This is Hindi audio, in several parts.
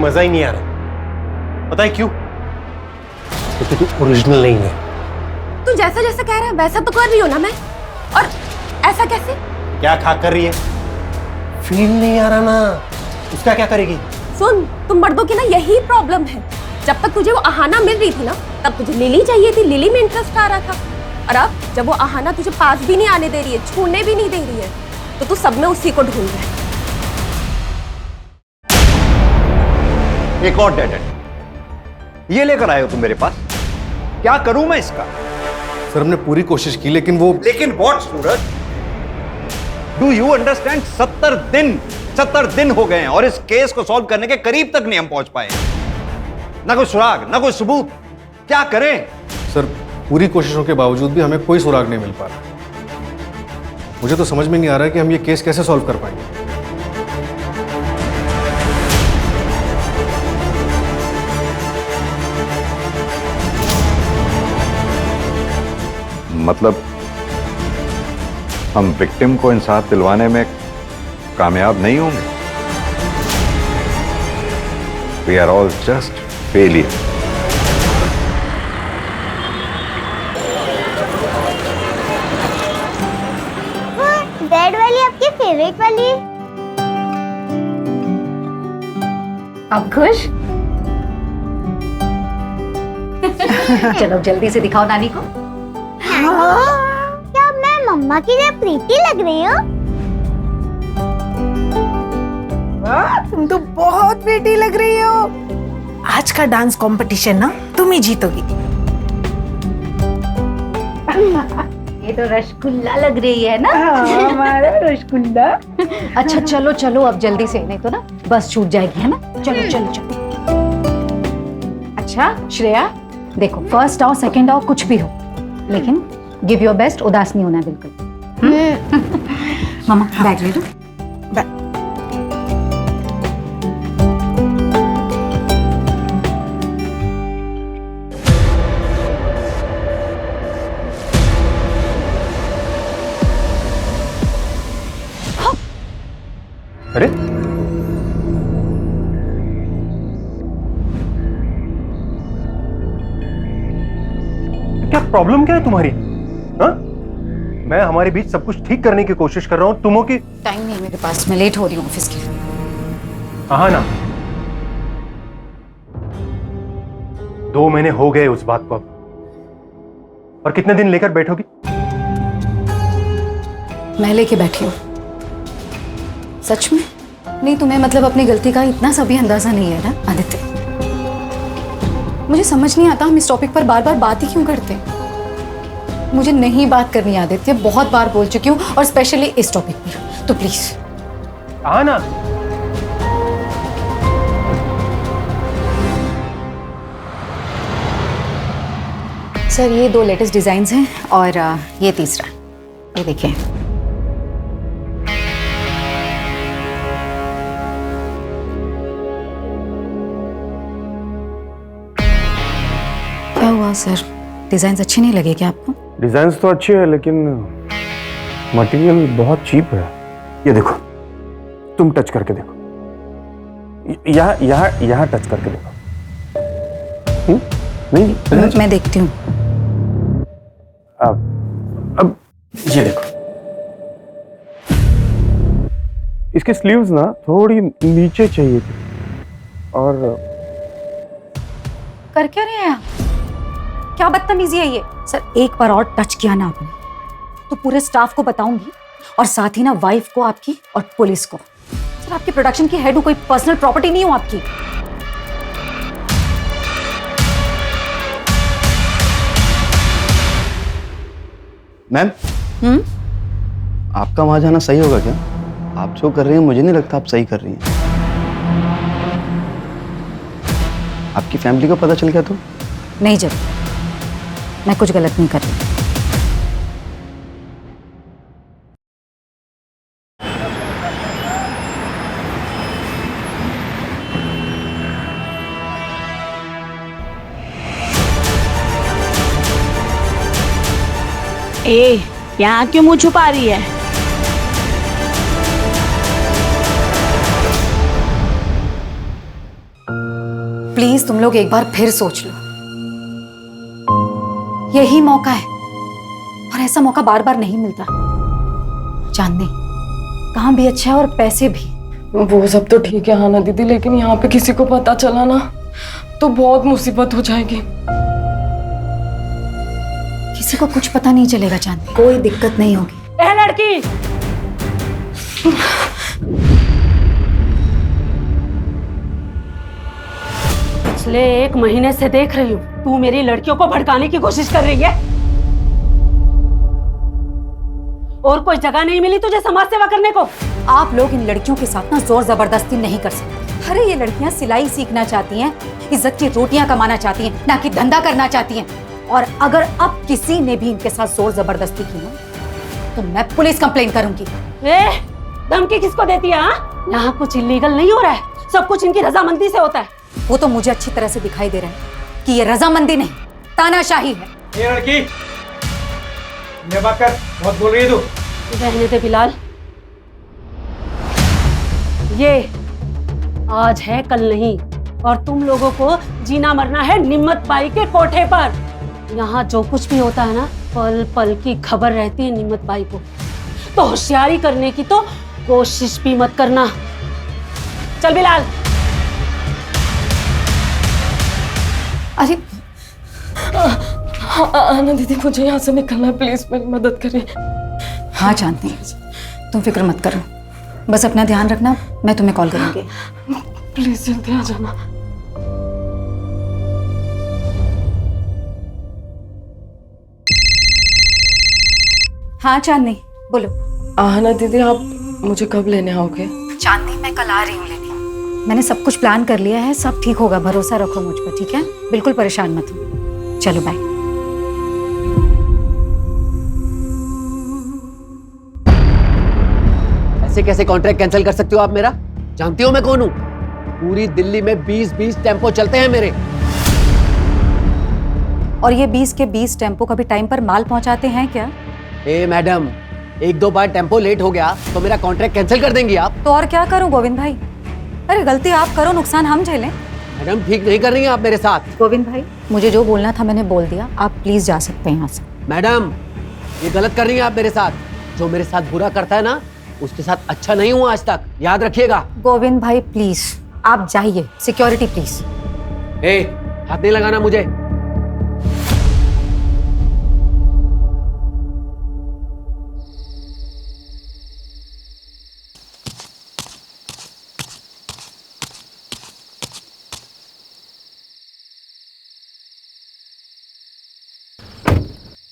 मजा ही नहीं आ रहा। पता है क्यों? क्योंकि तू ओरिजिनल नहीं है। तू जैसा जैसा कह रहा है वैसा तो कर रही हो ना मैं, और ऐसा कैसे? क्या खा कर रही है? फील नहीं आ रहा ना, उसका क्या करेगी? सुन, तुम मर्दों की ना यही प्रॉब्लम है। जब तक तुझे वो आहाना मिल रही थी ना, तब तुझे लिली चाहिए थी, लिली में इंटरेस्ट आ रहा था। और अब जब वो आहाना तुझे पास भी नहीं आने दे रही है, छूने भी नहीं दे रही है, तो तू सब में उसी को ढूंढ रहा है। एक और डेड एंड ये लेकर आए हो तुम मेरे पास, क्या करूं मैं इसका? सर हमने पूरी कोशिश की लेकिन what Suraj, do you understand? 70 दिन हो गए हैं और इस केस को सॉल्व करने के करीब तक नहीं हम पहुंच पाए। ना कोई सुराग, ना कोई सबूत, क्या करें? सर पूरी कोशिशों के बावजूद भी हमें कोई सुराग नहीं मिल पा रहा। मुझे तो समझ में नहीं आ रहा है कि हम ये केस कैसे सॉल्व कर पाएंगे। मतलब हम विक्टिम को इंसाफ दिलवाने में कामयाब नहीं होंगे? We are all just failure. Red वाली आपकी फेवरेट वाली? अब खुश? चलो जल्दी से दिखाओ नानी को। क्या मैं मम्मा की लिए प्रीति लग रही हूँ? तुम तो बहुत प्रीटी लग रही हो। आज का डांस कंपटीशन ना तुम ही जीतोगी। ये तो रसगुल्ला लग रही है ना? हमारा रसगुल्ला। अच्छा चलो चलो अब जल्दी से, नहीं तो ना बस छूट जाएगी, है ना? चलो चलो चलो। अच्छा श्रेया, देखो फर्स्ट आओ सेकंड आओ कुछ भी हो, लेकिन गिव योर बेस्ट, उदास नहीं होना बिल्कुल। मामा बैग ले लो। अरे क्या प्रॉब्लम क्या है तुम्हारी? हाँ? मैं हमारे बीच सब कुछ ठीक करने की कोशिश कर रहा हूँ, तुमों की टाइम नहीं मेरे पास, मैं लेट हो रही हूँ ऑफिस के लिए। हाँ ना, 2 महीने हो गए उस बात को अब, और कितने दिन लेकर बैठोगी? मैं लेके बैठी हूँ। सच में? नहीं तुम्हें मतलब अपनी गलती का इतना सा भी अंदाजा नहीं है ना आदित्य? मुझे समझ नहीं आता हम इस टॉपिक पर बार बार बात ही क्यों करते हैं। मुझे नहीं बात करनी आदित्य, बहुत बार बोल चुकी हूँ, और स्पेशली इस टॉपिक पर, तो प्लीज। हाँ ना, सर ये 2 लेटेस्ट डिजाइन्स हैं और ये तीसरा, ये देखिए। क्या हुआ सर, डिजाइन्स अच्छे नहीं लगे क्या आपको? डिजाइन्स तो अच्छे हैं लेकिन मटेरियल बहुत चीप है। ये देखो, तुम टच करके देखो, यहाँ यहाँ यहाँ टच करके देखो। नहीं मैं देखती हूँ। अब ये देखो, इसके स्लीव्स ना थोड़ी नीचे चाहिए थी। और कर क्या रहे हैं आप? क्या बदतमीजी है ये? सर एक बार और टच किया ना आपने तो पूरे स्टाफ को बताऊंगी, और साथ ही ना वाइफ को आपकी और पुलिस को। सर आपके प्रोडक्शन की हेड हूं, कोई पर्सनल प्रॉपर्टी नहीं हूं आपकी। मैम, आपका वहां जाना सही होगा क्या? आप जो कर रही हैं मुझे नहीं लगता आप सही कर रही हैं। आपकी फैमिली को पता चल गया तो? नहीं, जब मैं कुछ गलत नहीं कर रही। ए, यहाँ क्यों मुंह छुपा रही है? प्लीज तुम लोग एक बार फिर सोच लो, यही मौका है और ऐसा मौका बार बार नहीं मिलता। चांदनी काम भी अच्छा है और पैसे भी। वो सब तो ठीक है हाना दीदी, लेकिन यहाँ पे किसी को पता चला ना तो बहुत मुसीबत हो जाएगी। किसी को कुछ पता नहीं चलेगा चांदनी, कोई दिक्कत नहीं होगी। ए लड़की, पिछले 1 महीने से देख रही हूँ तू मेरी लड़कियों को भड़काने की कोशिश कर रही है। और कोई जगह नहीं मिली तुझे समाज सेवा करने को? आप लोग इन लड़कियों के साथ ना जोर जबरदस्ती नहीं कर सकते। अरे ये लड़कियां सिलाई सीखना चाहती हैं, इज्जत की रोटियां कमाना चाहती हैं, ना कि धंधा करना चाहती हैं। और अगर अब किसी ने भी इनके साथ जोर जबरदस्ती की ना तो मैं पुलिस कंप्लेन करूंगी। धमकी किसको देती है? यहाँ कुछ इलीगल नहीं हो रहा है, सब कुछ इनकी रजामंदी से होता है। वो तो मुझे अच्छी तरह से दिखाई दे रहा है कि ये रजामंदी नहीं तानाशाही है। ये लड़की, ये बात कर, बहुत बोल रही है तू। रहने दे बिलाल, ये आज है कल नहीं, और तुम लोगों को जीना मरना है निम्मत बाई के कोठे पर। यहाँ जो कुछ भी होता है ना, पल पल की खबर रहती है निम्मत बाई को। तो होशियारी करने की तो कोशिश भी मत करना। चल बिलाल। अरे हाना दीदी, मुझे यहाँ से निकलना है, प्लीज मेरी मदद करिए। हाँ चांदनी, तुम फिक्र मत करो, बस अपना ध्यान रखना, मैं तुम्हें कॉल करूंगी। प्लीज जल्दी आ जाना। हाँ चांदनी बोलो। हाना दीदी, आप मुझे कब लेने आओगे? चांदनी मैं कल आ रही हूँ लेने। मैंने सब कुछ प्लान कर लिया है, सब ठीक होगा, भरोसा रखो मुझ पर, ठीक है? बिल्कुल परेशान मत हो। चलो बाय। ऐसे कैसे कॉन्ट्रैक्ट कैंसिल कर सकते हो आप मेरा? जानती हो मैं कौन हूं? पूरी दिल्ली में 20-20 टेम्पो चलते हैं मेरे। और ये 20 के 20 टेम्पो कभी टाइम पर माल पहुंचाते हैं क्या? ए मैडम, 1-2 बार टेम्पो लेट हो गया तो मेरा कॉन्ट्रैक्ट कैंसिल कर देंगी आप? तो और क्या करूं गोविंद भाई? अरे गलती आप करो, नुकसान हम झेलें। मैडम ठीक नहीं कर रही हैं आप मेरे साथ। गोविंद भाई, मुझे जो बोलना था मैंने बोल दिया, आप प्लीज जा सकते हैं यहाँ से। मैडम ये गलत कर रही हैं आप मेरे साथ। जो मेरे साथ बुरा करता है ना, उसके साथ अच्छा नहीं हुआ आज तक, याद रखिएगा। गोविंद भाई प्लीज आप जाइए। Security please. ए, हाथ नहीं लगाना मुझे।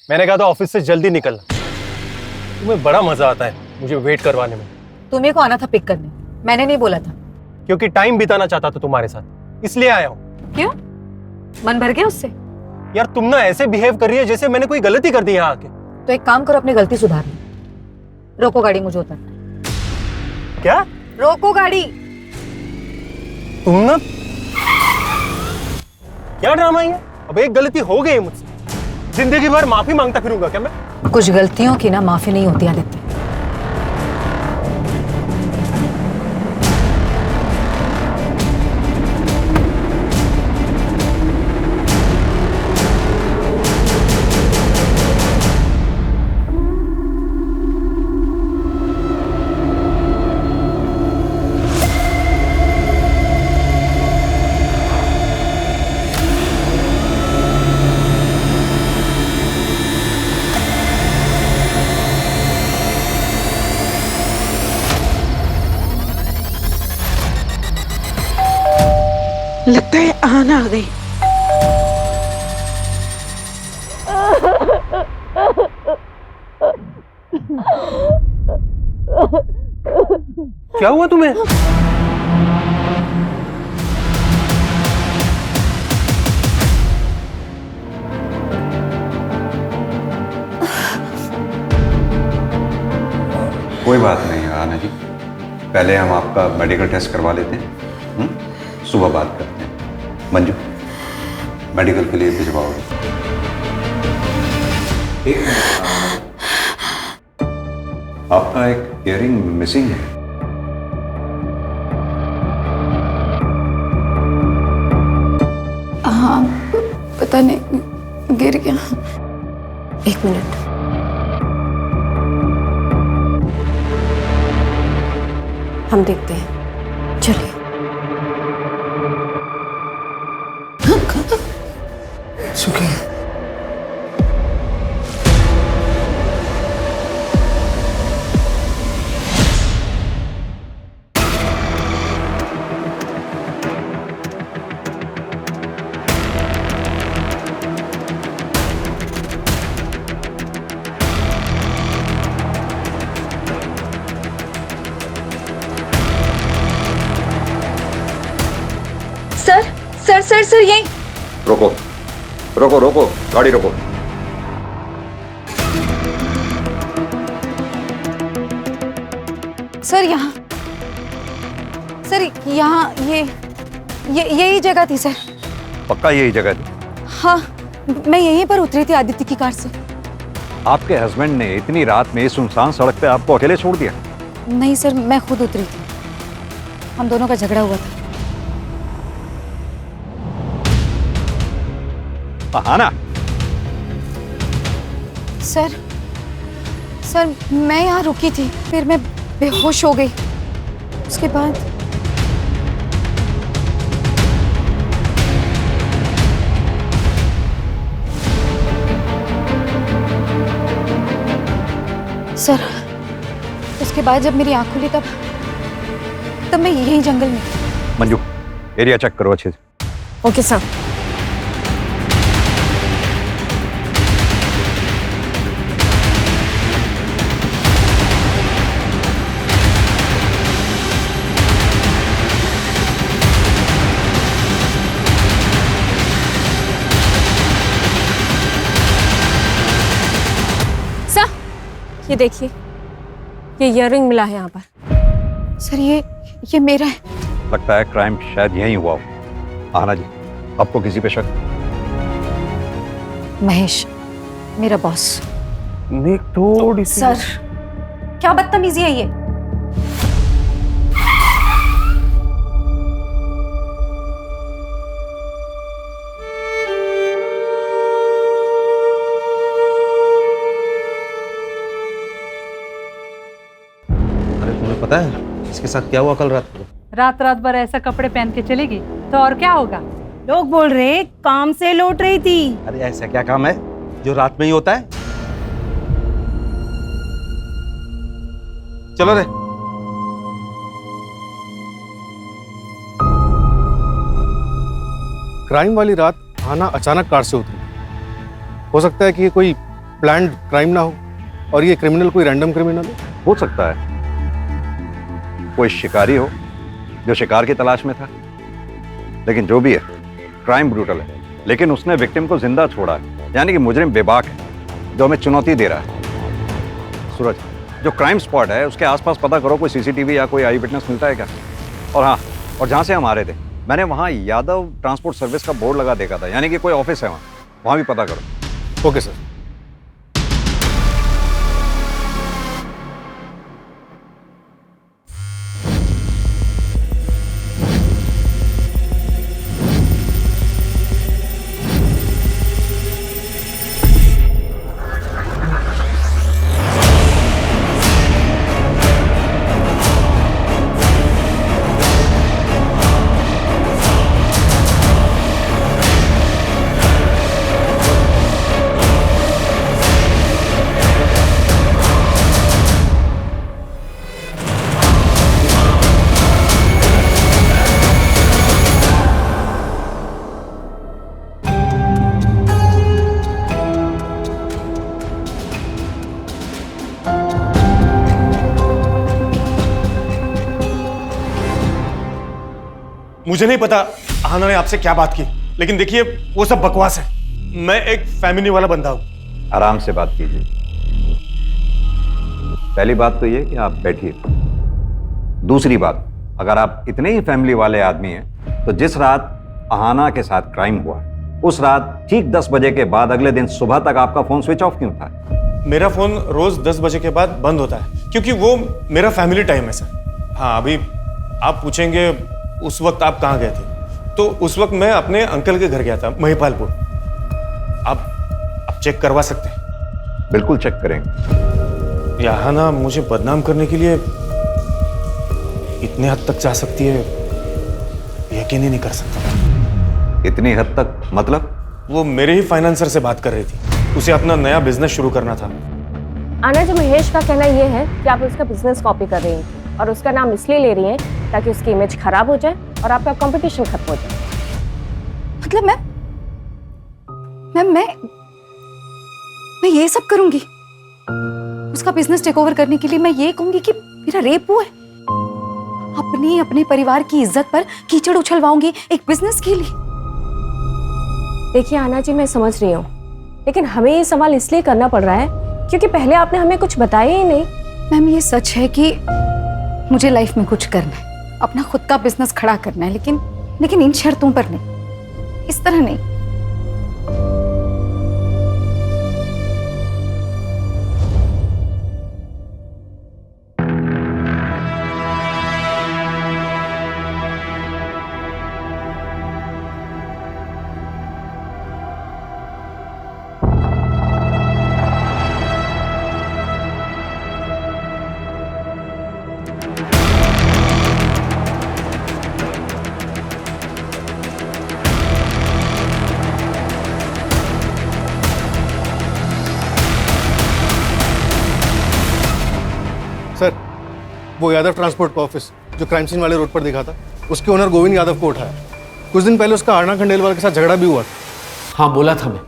मैंने कहा था ऑफिस से जल्दी निकलना। तुम्हें बड़ा मजा आता है मुझे वेट करवाने में। तुम्हें को आना था पिक करने, मैंने नहीं बोला था। क्योंकि टाइम बिताना चाहता था तुम्हारे साथ, इसलिए आया हूँ। क्यों? मन भर गया उससे? यार तुम ना ऐसे बिहेव कर रही है जैसे मैंने कोई गलती कर दी यहाँ आके। तो एक काम करो, अपनी गलती सुधार लो। रोको गाड़ी, मुझे उतरना। क्या? रोको गाड़ी। तुम ना क्या ड्रामा है? अब एक गलती हो गई मुझसे, जिंदगी भर माफी मांगता फिरूंगा क्या मैं? कुछ गलतियों की ना माफी नहीं होती आदित्य। लगता है आना आ गई। क्या हुआ तुम्हें? कोई बात नहीं आना जी, पहले हम आपका मेडिकल टेस्ट करवा लेते हैं, सुबह बात करते हैं। मंजू, मेडिकल के लिए भिजवाओगे? आपका एक इयररिंग मिसिंग है। पता नहीं गिर गया। एक मिनट। हम देखते हैं, चलिए। सुखी, सर यही। रोको रोको रोको, गाड़ी रोको। सर यहाँ, सर यहाँ ये यही जगह थी सर। पक्का यही जगह थी? हाँ, मैं यहीं पर उतरी थी आदित्य की कार से। आपके हस्बैंड ने इतनी रात में इस सुनसान सड़क पे आपको अकेले छोड़ दिया? नहीं सर, मैं खुद उतरी थी, हम दोनों का झगड़ा हुआ था। आहाना? सर मैं यहाँ रुकी थी, फिर मैं बेहोश हो गई। उसके बाद सर, उसके बाद जब मेरी आंख खुली तब मैं यही जंगल में थी। मंजू, एरिया चेक करो अच्छे से। Okay sir. ये देखिए, ये ईयररिंग मिला है यहाँ पर। सर ये मेरा है। लगता है क्राइम शायद यहीं हुआ हो। आना जी, आपको किसी पे शक? महेश, मेरा बॉस। नेक थोड़ी सी। सर, क्या बदतमीजी है ये? पता है इसके साथ क्या हुआ कल रात को? रात भर ऐसा कपड़े पहन के चलेगी तो और क्या होगा? लोग बोल रहे काम से लौट रही थी। अरे ऐसा क्या काम है जो रात में ही होता है? चलो रे। क्राइम वाली रात आना अचानक कार से उतरी। हो सकता है कि ये कोई प्लान्ड क्राइम ना हो और ये क्रिमिनल कोई रैंडम क्रिमिनल हो सकता है कोई शिकारी हो जो शिकार की तलाश में था। लेकिन जो भी है, क्राइम ब्रूटल है, लेकिन उसने विक्टिम को जिंदा छोड़ा है, यानी कि मुजरिम बेबाक है जो हमें चुनौती दे रहा है। सूरज, जो क्राइम स्पॉट है उसके आसपास पता करो, कोई सीसीटीवी या कोई आई विटनेस मिलता है क्या? और हाँ, और जहाँ से हम आ रहे थे मैंने वहाँ यादव ट्रांसपोर्ट सर्विस का बोर्ड लगा देखा था, यानी कि कोई ऑफिस है वहाँ भी पता करो। Okay sir. मुझे नहीं पता आहाना ने आपसे क्या बात की, लेकिन देखिए वो सब बकवास है। मैं एक फैमिली वाला बंदा हूं। आराम से बात कीजिए। पहली बात तो ये कि आप बैठिए। दूसरी बात, अगर आप इतने ही फैमिली वाले आदमी हैं तो जिस रात आहाना के साथ क्राइम हुआ उस रात ठीक 10 बजे के बाद अगले दिन सुबह तक आपका फोन स्विच ऑफ क्यों था? मेरा फोन रोज 10 बजे के बाद बंद होता है क्योंकि वो मेरा फैमिली टाइम है सर। हाँ, अभी आप पूछेंगे उस वक्त आप कहाँ गए थे, तो उस वक्त मैं अपने अंकल के घर गया था महिपालपुर। आप चेक करवा सकते हैं? बिल्कुल चेक करेंगे। यहाँ ना मुझे बदनाम करने के लिए इतने हद तक जा सकती है, यकीन ही नहीं कर सकता। इतनी हद तक मतलब? वो मेरे ही फाइनेंसर से बात कर रही थी, उसे अपना नया बिजनेस शुरू करना था। आना जी, महेश का कहना ये है कि आप उसका बिजनेस कॉपी कर रही हैं और उसका नाम इसलिए ले रही हैं ताकि उसकी इमेज खराब हो जाए और आपका कंपटीशन खत्म हो जाए। मतलब मैं ये सब करूंगी उसका बिजनेस टेक ओवर करने के लिए? मैं ये कहूंगी कि मेरा रेप हुआ है? अपने परिवार की इज्जत पर कीचड़ उछलवाऊंगी एक बिजनेस के लिए? देखिए आना जी, मैं समझ रही हूँ, लेकिन हमें ये सवाल इसलिए करना पड़ रहा है क्योंकि पहले आपने हमें कुछ बताया ही नहीं। मैम, ये सच है कि मुझे लाइफ में कुछ करना है, अपना खुद का बिजनेस खड़ा करना है, लेकिन इन शर्तों पर नहीं, इस तरह नहीं। सर, वो यादव ट्रांसपोर्ट का ऑफिस जो क्राइम सीन वाले रोड पर दिखा था, उसके ओनर गोविंद यादव को उठाया। कुछ दिन पहले उसका आरना खंडेलवाल के साथ झगड़ा भी हुआ था। हाँ, बोला था, मैं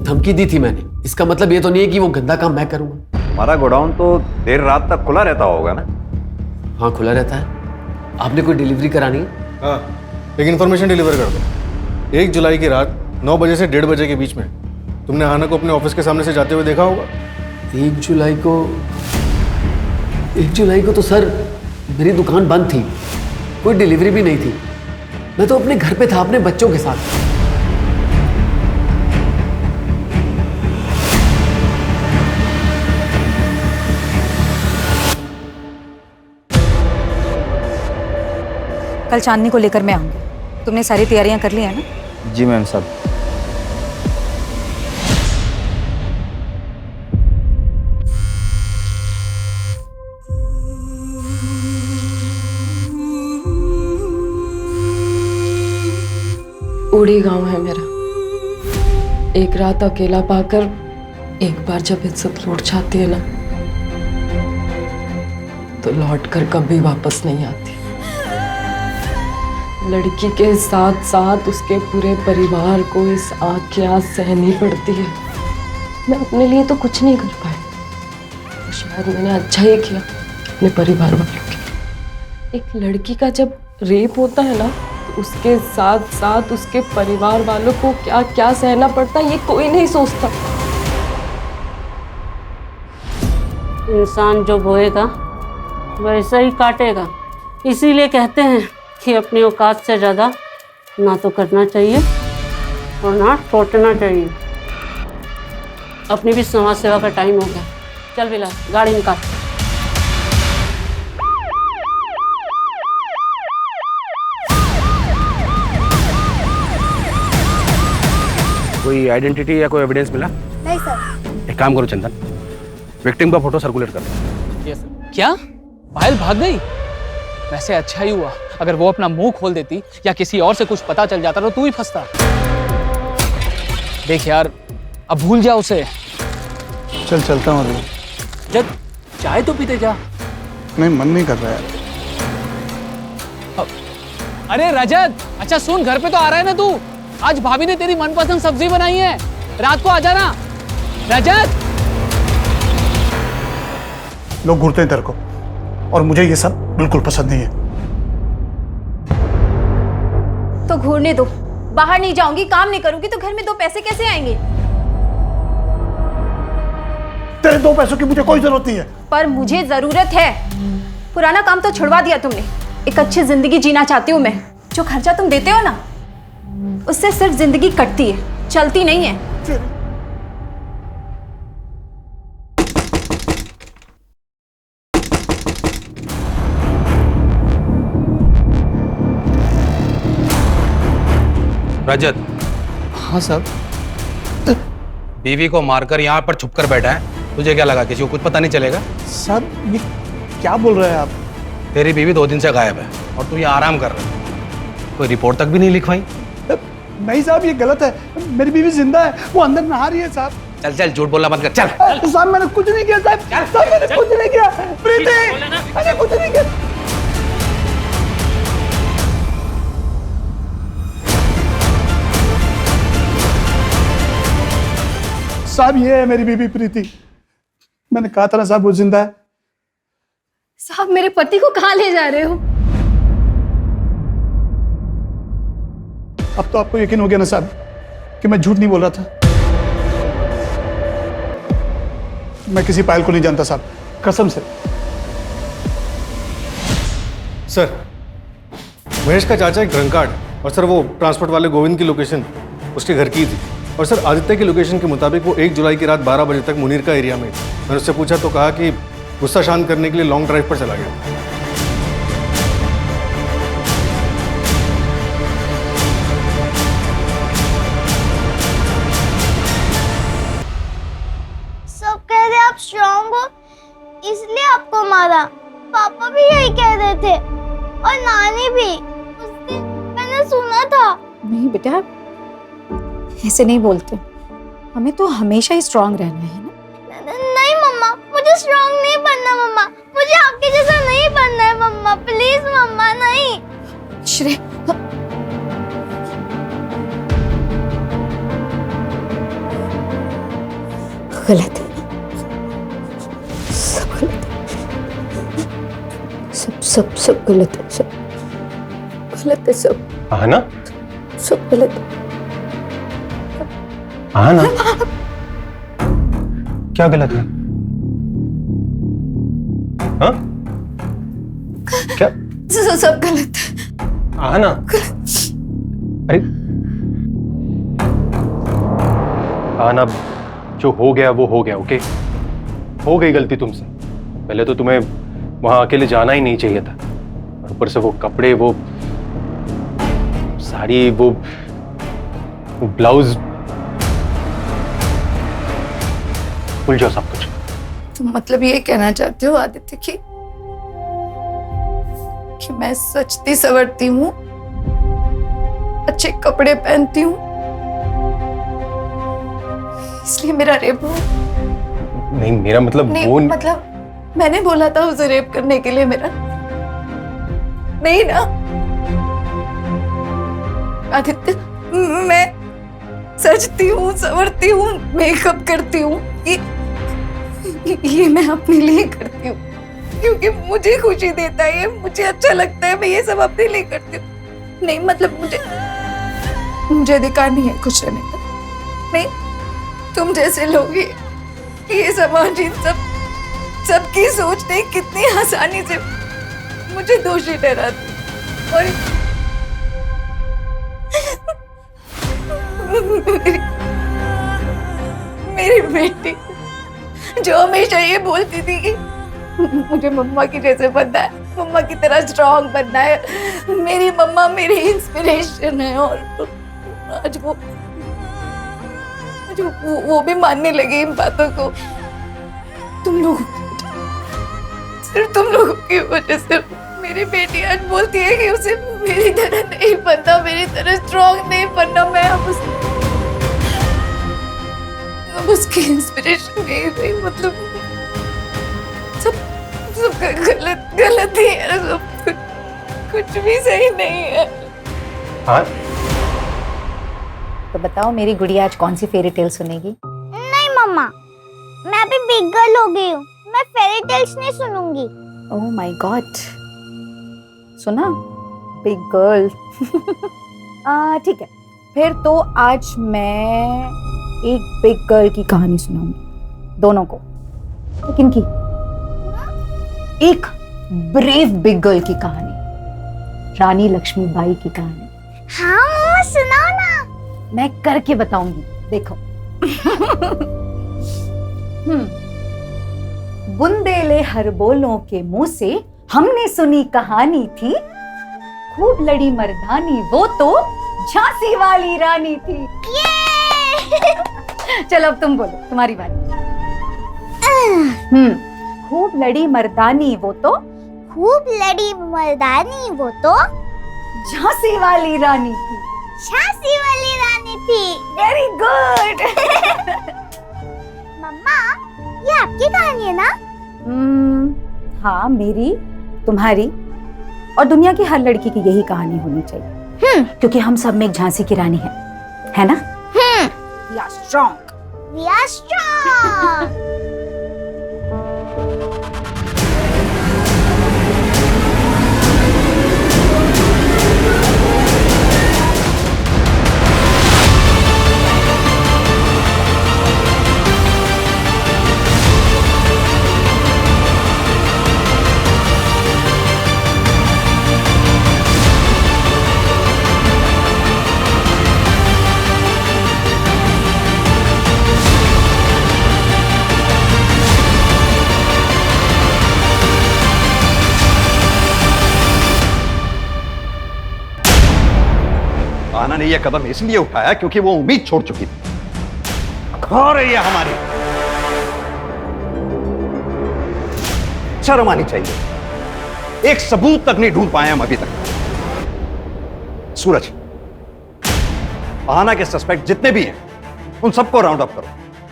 धमकी दी थी मैंने। इसका मतलब ये तो नहीं है कि वो गंदा काम मैं करूंगा। हमारा गोडाउन तो देर रात तक खुला रहता होगा ना? हाँ, खुला रहता है। आपने कोई डिलीवरी करानी है? हाँ, एक इन्फॉर्मेशन डिलीवर कर दो। 1 जुलाई की रात 9 बजे से 1:30 बजे के बीच में तुमने आना को अपने ऑफिस के सामने से जाते हुए देखा होगा। 1 जुलाई को तो सर मेरी दुकान बंद थी, कोई डिलीवरी भी नहीं थी। मैं तो अपने घर पे था अपने बच्चों के साथ। कल चांदनी को लेकर मैं आऊंगी। तुमने सारी तैयारियां कर ली है ना? जी मैम साहब। उड़ी गांव है मेरा। एक रात अकेला पाकर एक बार जब इज्जत लौट जाती है ना, तो लौट कर कभी वापस नहीं आती। लड़की के साथ साथ उसके पूरे परिवार को इस आग की आग सहनी पड़ती है। मैं अपने लिए तो कुछ नहीं कर पाई, तो शायद मैंने अच्छा ही किया अपने परिवार वालों के। एक लड़की का जब रेप होता है ना, तो उसके साथ साथ उसके परिवार वालों को क्या क्या सहना पड़ता है, ये कोई नहीं सोचता। इंसान जो बोएगा वैसा ही काटेगा। इसीलिए कहते हैं कि अपनी औकात से ज़्यादा ना तो करना चाहिए और ना सोचना चाहिए। अपनी भी समाज सेवा का टाइम हो गया। चल बिलाल, गाड़ी निकाल। कोई आइडेंटिटी या कोई एविडेंस मिला? नहीं सर। एक काम करो चंदन, विक्टिम का फोटो सर्कुलेट कर दो। यस। क्या पायल भाग गई? वैसे अच्छा ही हुआ, अगर वो अपना मुंह खोल देती या किसी और से कुछ पता चल जाता तो तू ही फंसता। देख यार, अब भूल जा उसे। चल चलता हूँ अभी। जब चाय तो पीते जा। नहीं, मन नहीं कर रहा है। अरे रजत, अच्छा सुन, घर पे तो आ रहा है ना तू? आज भाभी ने तेरी मनपसंद सब्जी बनाई है, रात को आ जाना। रजत, लोग घूरते हैं तेरे को, और मुझे ये सब बिल्कुल पसंद नहीं है। तो घूरने दो, बाहर नहीं जाऊंगी, काम नहीं करूंगी तो घर में 2 पैसे कैसे आएंगे? तेरे 2 पैसों की मुझे कोई जरूरत नहीं है। पर मुझे जरूरत है। पुराना काम तो छुड़वा दिया तुमने। एक अच्छी जिंदगी जीना चाहती हूँ मैं। जो खर्चा तुम देते हो ना, उससे सिर्फ जिंदगी कटती है, चलती नहीं है। रजत। हाँ साहब। बीवी को मारकर यहाँ पर छुपकर बैठा है, तुझे क्या लगा किसी को कुछ पता नहीं चलेगा? साहब ये क्या बोल रहे हैं आप? तेरी बीवी 2 दिन से गायब है और तू यहाँ आराम कर रहा है। कोई रिपोर्ट तक भी नहीं लिखवाई? नहीं साहब ये गलत है, मेरी बीवी जिंदा है, वो अंदर नहा रही है साहब। चल चल झूठ बोलना बंद कर, चल। साहब मैंने कुछ नहीं किया साहब, साहब मैंने कुछ नहीं किया, प्रीति मैंने कुछ नहीं किया। साहब ये है मेरी बीबी प्रीति, मैंने कहा था ना साहब वो जिंदा है। साहब मेरे पति को कहाँ ले जा रहे हो? अब तो आपको यकीन हो गया ना साहब कि मैं झूठ नहीं बोल रहा था। मैं किसी पायल को नहीं जानता साहब, कसम से। सर महेश का चाचा एक ड्रंकार्ड है और सर वो ट्रांसपोर्ट वाले गोविंद की लोकेशन उसके घर की थी। और सर आदित्य की लोकेशन के मुताबिक वो 1 जुलाई की रात 12 बजे तक मुनीर का एरिया में थी। मैंने उससे पूछा तो कहा कि गुस्सा शांत करने के लिए लॉन्ग ड्राइव पर चला गया। सब कह रहे आप स्ट्रांग हो इसलिए आपको मारा, पापा भी यही कह रहे थे और नानी भी, उस दिन मैंने सुना था। नहीं बेटा ऐसे नहीं बोलते, हमें तो हमेशा ही स्ट्रांग रहना है ना। नहीं मम्मा मुझे स्ट्रांग नहीं बनना, मम्मा मुझे आपके जैसा नहीं बनना है मम्मा, प्लीज मम्मा नहीं। श्रेय गलत है, सब गलत है, सब गलत है, सब गलत है, सब है ना, सब गलत है। हाँ ना, क्या गलत है? हाँ क्या? सब गलत है। हाँ ना, अरे हाँ ना, जो हो गया वो हो गया। ओके, हो गई गलती तुमसे। पहले तो तुम्हें वहां अकेले जाना ही नहीं चाहिए था, और ऊपर से वो कपड़े, वो साड़ी, वो ब्लाउज, भूल जाओ सब कुछ। तुम मतलब ये कहना चाहते हो आदित्य कि मैं सजती संवरती हूँ, अच्छे कपड़े पहनती हूँ, इसलिए मेरा रेप हुआ? नहीं मेरा मतलब नहीं, वो मतलब मैंने बोला था उसे रेप करने के लिए मेरा, नहीं ना आदित्य? मैं सजती हूँ, संवरती हूँ, मेकअप करती हूँ, ये मैं अपने लिए करती हूँ क्योंकि मुझे खुशी देता है, मुझे अच्छा लगता है, मैं ये सब अपने लिए करती हूँ। नहीं मतलब मुझे अधिकार नहीं है खुश रहने का। नहीं, तुम जैसे लोग ये समाज इन सबकी सोच ने कितनी आसानी से मुझे दोषी ठहराती और मेरी बेटी जो हमेशा ये बोलती थी कि मुझे मम्मा की जैसे बनना है, मम्मा की तरह स्ट्रांग बनना है, मेरी मम्मा मेरी इंस्पिरेशन है, और आज वो भी मानने लगी इन बातों को। तुम लोगों सिर्फ तुम लोगों की वजह से मेरी बेटी आज बोलती है कि उसे मेरी तरह नहीं बनना, मेरी तरह स्ट्रांग नहीं बनना। मैं अब उसकी इंस्पिरेशन नहीं रही, मतलब सब गलत ही है, सब कुछ भी सही नहीं है। हाँ तो बताओ मेरी गुड़िया आज कौन सी फेरी टेल सुनेगी? नहीं मम्मा, मैं अभी बिग गर्ल हो गई हूँ, मैं फेरी टेल्स नहीं सुनूंगी। ओह माय गॉड, सुना बिग गर्ल। ठीक है, फिर तो आज मैं एक बिग गर्ल की कहानी सुनाऊंगी दोनों को। लेकिन की एक ब्रेव बिग गर्ल की कहानी, रानी लक्ष्मीबाई की कहानी। हाँ मम्मा सुनाओ ना। मैं करके बताऊंगी, देखो। बुंदेले हर बोलों के मुंह से हमने सुनी कहानी थी, खूब लड़ी मर्दानी वो तो झांसी वाली रानी थी। चलो अब तुम बोलो, तुम्हारी बारी। खूब लड़ी मर्दानी वो तो, खूब लड़ी मर्दानी वो तो झांसी वाली रानी थी। झांसी वाली रानी थी। Very good. मम्मा, ये आपकी कहानी है ना? हाँ, मेरी, तुम्हारी और दुनिया की हर लड़की की यही कहानी होनी चाहिए। क्योंकि हम सब में एक झांसी की रानी है ना? We are strong. We are strong. आना ने यह कदम इसलिए उठाया क्योंकि वो उम्मीद छोड़ चुकी थी। खा रही है हमारी। शर्म आनी चाहिए। एक सबूत तक नहीं ढूंढ पाए हम अभी तक। सूरज, आना के सस्पेक्ट जितने भी हैं उन सबको राउंड अप करो।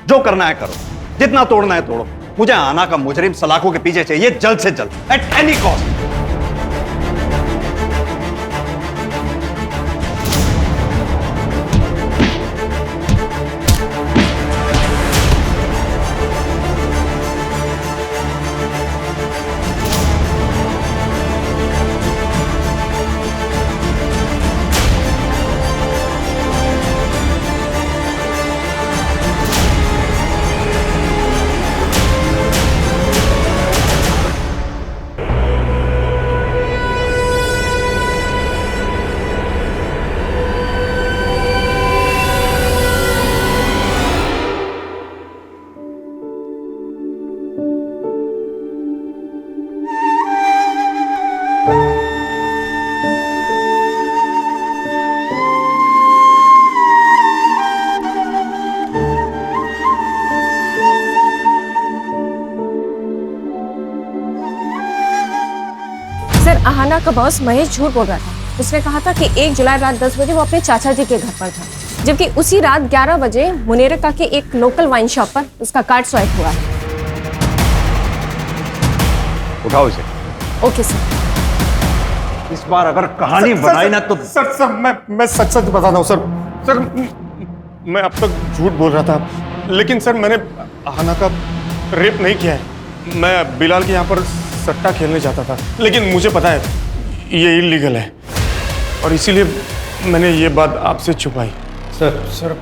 जो करना है करो, जितना तोड़ना है तोड़ो। मुझे आना का मुजरिम सलाखों के पीछे चाहिए जल्द से जल्द, एट एनी कॉस्ट। आहाना का बॉस महेश झूठ बोल रहा था। उसने कहा था कि 1 जुलाई रात 10 बजे वो अपने चाचा जी के घर पर था, जबकि उसी रात 11 बजे मुनेरका के एक लोकल वाइन शॉप पर उसका कार्ड स्वाइप हुआ है। उठाओ इसे। Okay sir. इस बार अगर कहानी बनाई ना तो सर मैं सच बता रहा हूँ सर। मैं अब तक झूठ बोल रहा था, लेकिन सर मैंने आहाना का रेप नहीं किया है। मैं बिलाल के यहाँ पर सट्टा खेलने जाता था, लेकिन मुझे पता है ये इलीगल है और इसीलिए मैंने ये बात आपसे छुपाई। सर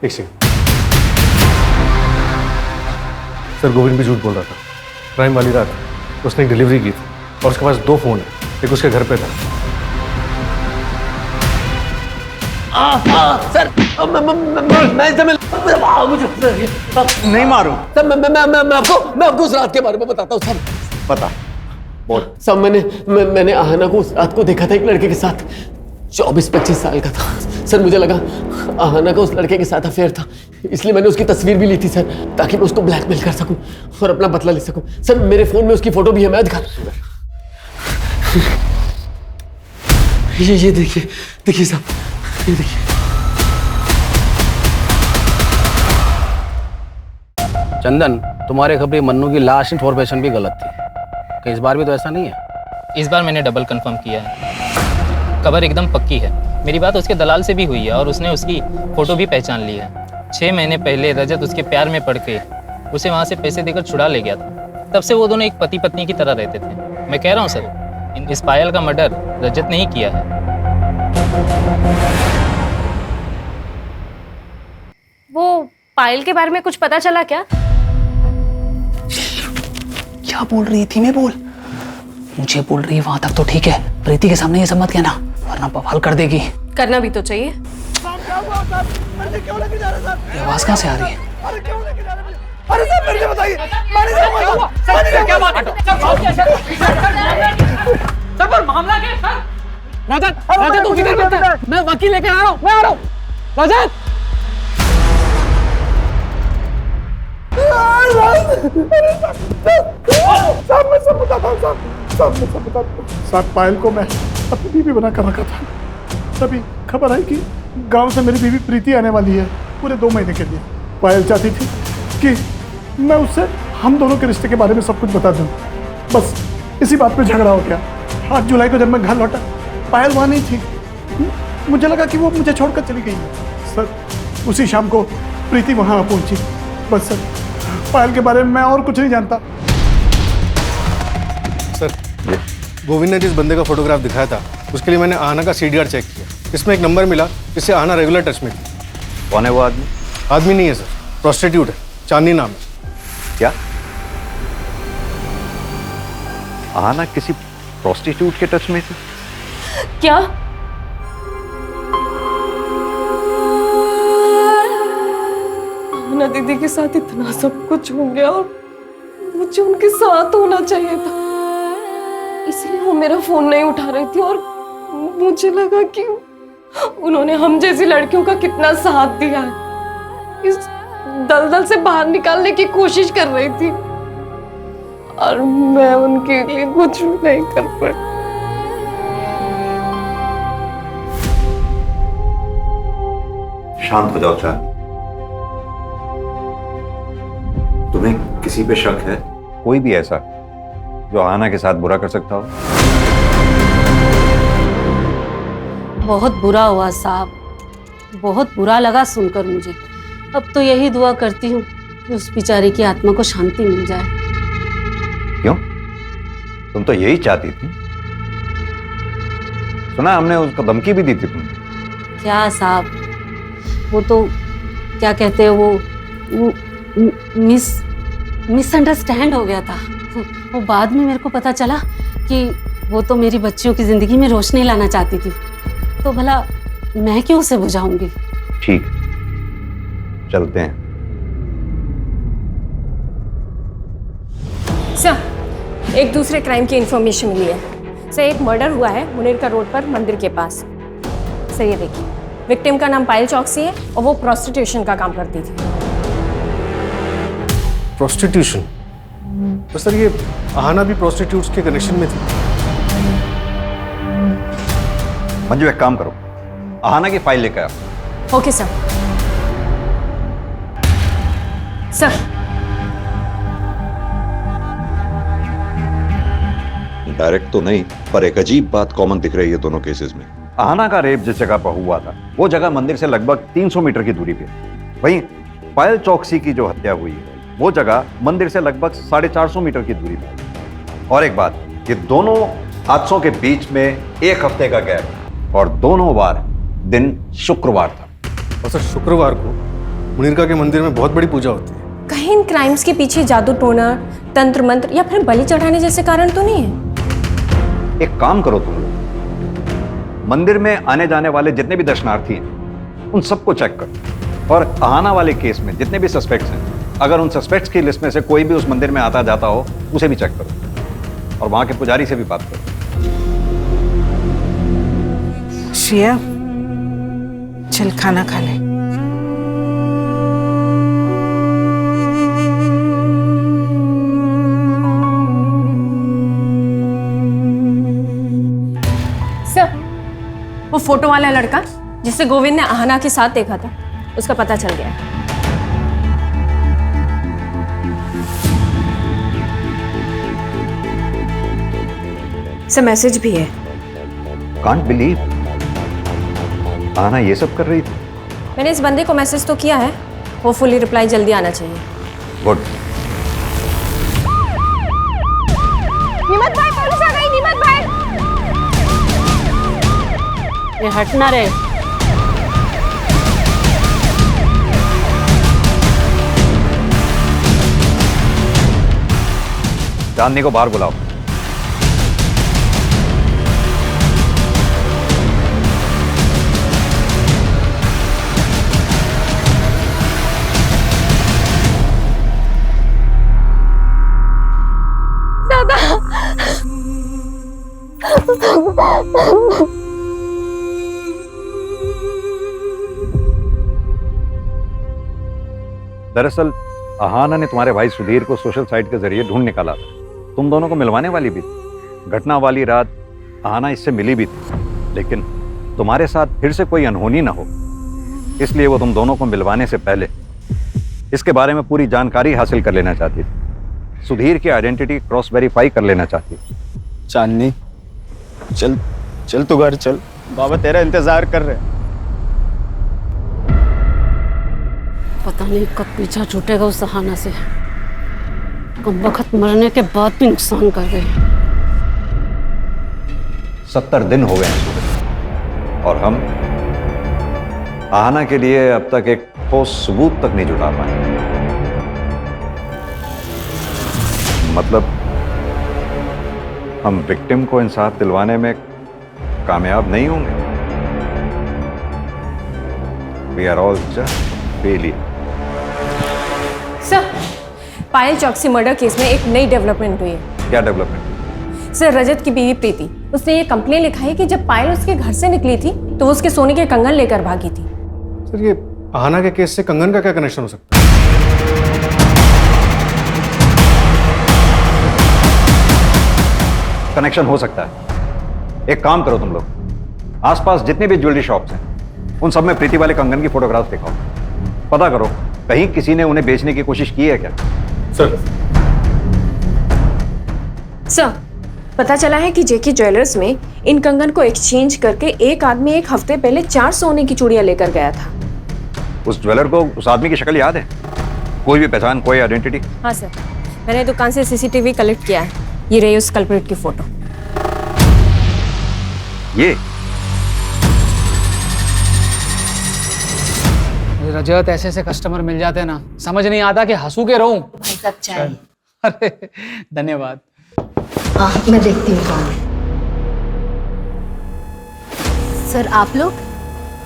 एक सेकंड। सर गोविंद भी झूठ बोल रहा था। क्राइम वाली रात उसने एक डिलीवरी की थी और उसके पास 2 फोन है। एक उसके घर पे था। सर नहीं मारो सर। मैं आपको उस रात के बारे में बताता हूँ सर। बता, बोल। सर मैंने आहाना को उस रात को देखा था एक लड़के के साथ। 24-25 साल का था सर। मुझे लगा आहाना का उस लड़के के साथ अफेयर था, इसलिए मैंने उसकी तस्वीर भी ली थी सर, ताकि मैं उसको ब्लैकमेल कर सकूं और अपना बदला ले सकूं। सर मेरे फोन में उसकी फोटो भी है, मैं दिखा। ये देखिए साहब, ये देखिए। चंदन, तुम्हारे खबरी मन्नू की लास्ट इन्फॉर्मेशन भी गलत थी। कि इस बार भी तो ऐसा नहीं है? इस बार मैंने डबल कंफर्म किया है। खबर एकदम पक्की है। मेरी बात उसके दलाल से भी हुई है और उसने उसकी फोटो भी पहचान ली है। 6 महीने पहले रजत उसके प्यार में पड़ के उसे वहाँ से पैसे देकर छुड़ा ले गया था। तब से वो दोनों एक पति पत्नी की तरह रहते थे। मैं कह रहा हूँ सर, इस पायल का मर्डर रजत ने ही किया है। वो पायल के बारे में कुछ पता चला क्या? क्या बोल रही थी? मैं बोल। मुझे बोल रही है वहां तक तो ठीक है, प्रीति के सामने ये सब मत कहना वरना बवाल कर देगी। करना भी तो चाहिए। ये आवाज कहाँ से आ रही है? अरे सर मेरे को बताइए, क्या बात है? सर पर मामला क्या है सर? रजत तू किधर रहता है? मैं वकील लेकर आ रहा हूँ, मैं आ रहा हूँ। रजत साहब मैं सब बताता हूँ साहब मैं सब बताता हूँ। साहब पायल को मैं अपनी बीवी बना कर रखा था, तभी खबर आई कि गांव से मेरी बीवी प्रीति आने वाली है पूरे 2 महीने के लिए। पायल चाहती थी कि मैं उससे हम दोनों के रिश्ते के बारे में सब कुछ बता दूं। बस इसी बात पे झगड़ा हो गया। 8 जुलाई को जब मैं घर लौटा, पायल वहाँ नहीं थी। मुझे लगा कि वो मुझे छोड़कर चली गई है। सर उसी शाम को प्रीति वहाँ पहुंची। बस सर पायल के बारे में मैं और कुछ नहीं जानता। सर गोविंद ने जिस बंदे का फोटोग्राफ दिखाया था उसके लिए मैंने आहना का सीडीआर चेक किया। इसमें एक नंबर मिला जिससे आहना रेगुलर टच में थी। कौन है वो आदमी? आदमी नहीं है सर, प्रोस्टिट्यूट है, चांदनी नाम है। क्या आहना किसी प्रोस्टिट्यूट के टच में थी? क्या? आहना दीदी के साथ इतना सब कुछ हो गया और मुझे उनके साथ होना चाहिए था, इसलिए वो मेरा फोन नहीं उठा रही थी। और मुझे लगा कि उन्होंने हम जैसी लड़कियों का कितना साथ दिया है, इस दलदल से बाहर निकालने की कोशिश कर रही थी और मैं उनके लिए कुछ भी नहीं कर पाई। शांत हो जाओ चांद। तुम्हें किसी पे शक है? कोई भी ऐसा जो आहना के साथ बुरा कर सकता हो? बहुत बुरा हुआ साहब, बहुत बुरा लगा सुनकर मुझे। अब तो यही दुआ करती हूँ कि उस बेचारी की आत्मा को शांति मिल जाए। क्यों? तुम तो यही चाहती थी। सुना हमने उसको धमकी भी दी थी तुमने। क्या साहब, वो तो क्या कहते हैं वो मिसअंडरस्टैंड हो गया था। वो बाद में मेरे को पता चला कि वो तो मेरी बच्चियों की जिंदगी में रोशनी लाना चाहती थी, तो भला मैं क्यों उसे बुझाऊंगी। ठीक, चलते हैं। सर एक दूसरे क्राइम की इंफॉर्मेशन मिली है। सर एक मर्डर हुआ है मुनीर का रोड पर मंदिर के पास। सर ये देखिए, विक्टिम का नाम पायल चौकसी है और वो प्रोस्टिट्यूशन का काम करती थी। प्रोस्टिट्यूशन? तो सर ये आहना भी प्रोस्टिट्यूट्स के कनेक्शन में थी। मंजू एक काम करो, आहना की फाइल लेकर आओ। Okay sir. सर डायरेक्ट तो नहीं, पर एक अजीब बात कॉमन दिख रही है दोनों केसेस में। आहना का रेप जिस जगह पर हुआ था वो जगह मंदिर से लगभग 300 मीटर की दूरी पे। वहीं पायल चौकसी की जो हत्या हुई है वो जगह मंदिर से लगभग 450 मीटर की दूरी पर। और एक बात, ये दोनों हादसों के बीच में 1 हफ्ते का गैप और दोनों बार दिन शुक्रवार था। और सर शुक्रवार को मुनीरका के मंदिर में बहुत बड़ी पूजा होती है। कहीं इन क्राइम्स के पीछे जादू टोना, तंत्र मंत्र या फिर बलि चढ़ाने जैसे कारण तो नहीं है? एक काम करो तुम लोग, मंदिर में आने जाने वाले जितने भी दर्शनार्थी हैं उन सबको चेक करो, और आहना वाले केस में जितने भी सस्पेक्ट्स हैं, अगर उन सस्पेक्ट्स की लिस्ट में से कोई भी उस मंदिर में आता जाता हो उसे भी चेक करो, और वहां के पुजारी से भी बात करो। श्रेया चल खाना खा ले। सर वो फोटो वाला लड़का जिसे गोविंद ने आहना के साथ देखा था, उसका पता चल गया है। सर मैसेज भी है। कांट बिलीव आहना ये सब कर रही थी। मैंने इस बंदे को मैसेज तो किया है, होपफुली रिप्लाई जल्दी आना चाहिए। गुड। निमत भाई पुलिस आ गई। निमत भाई ये हटना रे। चांदनी को बाहर बुलाओ। दरअसल अहाना ने तुम्हारे भाई सुधीर को सोशल साइट के जरिए ढूंढ निकाला था। तुम दोनों को मिलवाने वाली भी थी। घटना वाली रात अहाना इससे मिली भी थी, लेकिन तुम्हारे साथ फिर से कोई अनहोनी ना हो, इसलिए वो तुम दोनों को मिलवाने से पहले इसके बारे में पूरी जानकारी हासिल कर लेना चाहती थी। सुधीर की आइडेंटिटी क्रॉस वेरीफाई कर लेना चाहती थी। चांदनी, चल चल तू घर चल, बाबा तेरा इंतजार कर रहे हैं। पता नहीं कब पीछा छूटेगा उस अहाना से। कम वक्त मरने के बाद भी नुकसान कर गए। 70 दिन हो गए हैं सूरज, और हम अहाना के लिए अब तक एक ठोस सबूत तक नहीं जुटा पाए। मतलब हम विक्टिम को इंसाफ दिलवाने में कामयाब नहीं होंगे। We are all just failure. Sir, Payal Chauksey murder case में एक नई डेवलपमेंट हुई है। क्या डेवलपमेंट? सर, रजत की बीवी प्रीति, उसने ये कंप्लेन लिखा है कि जब पायल उसके घर से निकली थी तो वो उसके सोने के कंगन लेकर भागी थी। सर, ये अहाना के केस से कंगन का क्या कनेक्शन हो सकता है? कनेक्शन हो सकता है। एक काम करो तुम लोग, आसपास जितने भी ज्वेलरी शॉप्स हैं उन सब में प्रीति वाले कंगन की फोटोग्राफ दिखाओ। पता करो कहीं किसी ने उन्हें बेचने की कोशिश की है क्या। सर पता चला है कि जेके ज्वेलर्स में इन कंगन को एक्सचेंज करके एक आदमी एक हफ्ते पहले 4 सोने की चूड़ियां लेकर गया था। उस ज्वेलर को उस आदमी की शक्ल याद है? कोई भी पहचान, कोई आइडेंटिटी? हाँ सर, मैंने दुकान से सीसीटीवी कलेक्ट किया है। ये रही उस कल्प्रिट की फोटो। ये रजत, ऐसे ऐसे कस्टमर मिल जाते हैं ना, समझ नहीं आता कि हंसू के रहूं। भाई साहब चाय। अरे धन्यवाद। मैं देखती हूँ कौन है। सर, आप लोग?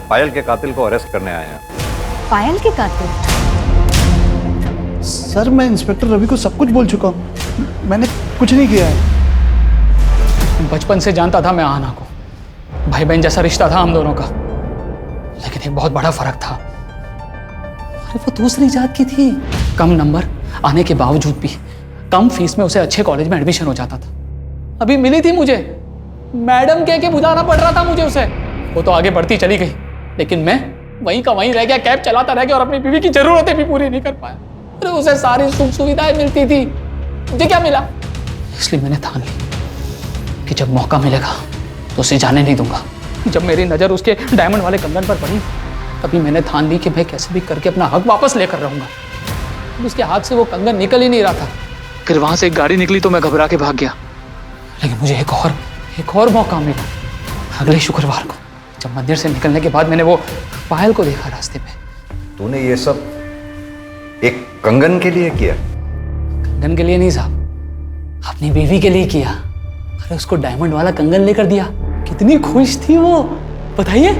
पायल के कातिल को अरेस्ट करने आए हैं। पायल के कातिल? सर, मैं इंस्पेक्टर रवि को सब कुछ बोल चुका हूँ, मैंने कुछ नहीं किया है। बचपन से जानता था मैं अहाना को, भाई बहन जैसा रिश्ता था हम दोनों का, लेकिन एक बहुत बड़ा फर्क था। अरे वो दूसरी जात की थी। कम नंबर आने के बावजूद भी कम फीस में उसे अच्छे कॉलेज में एडमिशन हो जाता था। अभी मिली थी मुझे, मैडम कह के बुलाना पड़ रहा था मुझे उसे। वो तो आगे बढ़ती चली गई, लेकिन मैं वहीं का वहीं रह गया, कैब चलाता रह गया और अपनी बीवी की जरूरतें भी पूरी नहीं कर पाया। अरे उसे सारी सुख सुविधाएं मिलती थी, मुझे क्या मिला? इसलिए मैंने ठान ली कि जब मौका मिलेगा तो उसे जाने नहीं दूंगा। जब मेरी नजर उसके डायमंड वाले कंगन पर पड़ी, तभी मैंने ठान ली कि मैं कैसे भी करके अपना हक वापस लेकर रहूंगा। उसके हाथ से वो कंगन निकल ही नहीं रहा था। फिर वहां से एक गाड़ी निकली तो मैं घबरा के भाग गया, लेकिन मुझे एक और मौका मिला। अगले शुक्रवार को जब मंदिर से निकलने के बाद मैंने वो पायल को देखा रास्ते पे। तूने ये सब एक कंगन के लिए किया? कंगन के लिए नहीं साहब, अपनी बीवी के लिए किया। अरे उसको डायमंड वाला कंगन लेकर दिया, कितनी खुश थी वो, बताइए।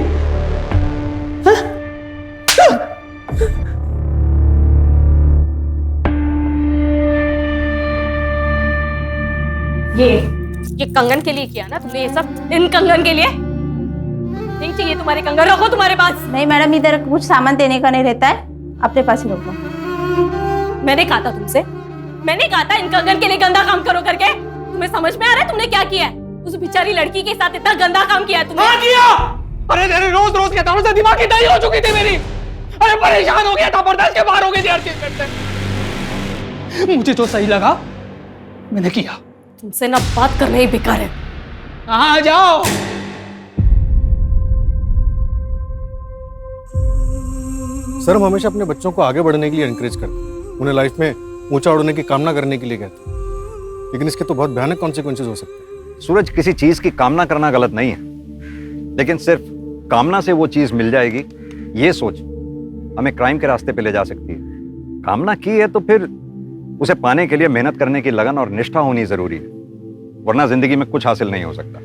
ये कंगन के लिए किया ना तुमने ये सब? इन कंगन के लिए नहीं चाहिए तुम्हारे कंगन, रखो तुम्हारे पास। नहीं मैडम, इधर कुछ सामान देने का नहीं रहता है, अपने पास ही रखो। मैंने कहा था तुमसे, मैंने कहा था इन कंगन के लिए गंदा काम करो करके। तुम्हें समझ में आ रहा है तुमने क्या किया है? उस बेचारी लड़की के साथ इतना गंदा काम किया है तुमने। हाँ किया। अरे तेरे रोज रोज के तारों से दिमाग की डाई हो चुकी थी मेरी। अरे परेशान हो गया था, बर्दाश्त के बाहर हो गई थी हर चीज करते। मुझे जो सही लगा मैंने किया। तुमसे ना बात करना ही बेकार है। हाँ जाओ। सर, हम हमेशा अपने बच्चों को आगे बढ़ने के लिए एनकरेज करते हैं, उन्हें लाइफ में ऊंचा उड़ने की कामना करने के लिए कहते हैं, लेकिन इसके तो बहुत भयानक कॉन्सिक्वेंसेज हो सकते हैं। सूरज, किसी चीज की कामना करना गलत नहीं है, लेकिन सिर्फ कामना से वो चीज मिल जाएगी ये सोच हमें क्राइम के रास्ते पे ले जा सकती है। कामना की है तो फिर उसे पाने के लिए मेहनत करने की लगन और निष्ठा होनी जरूरी है, वरना जिंदगी में कुछ हासिल नहीं हो सकता।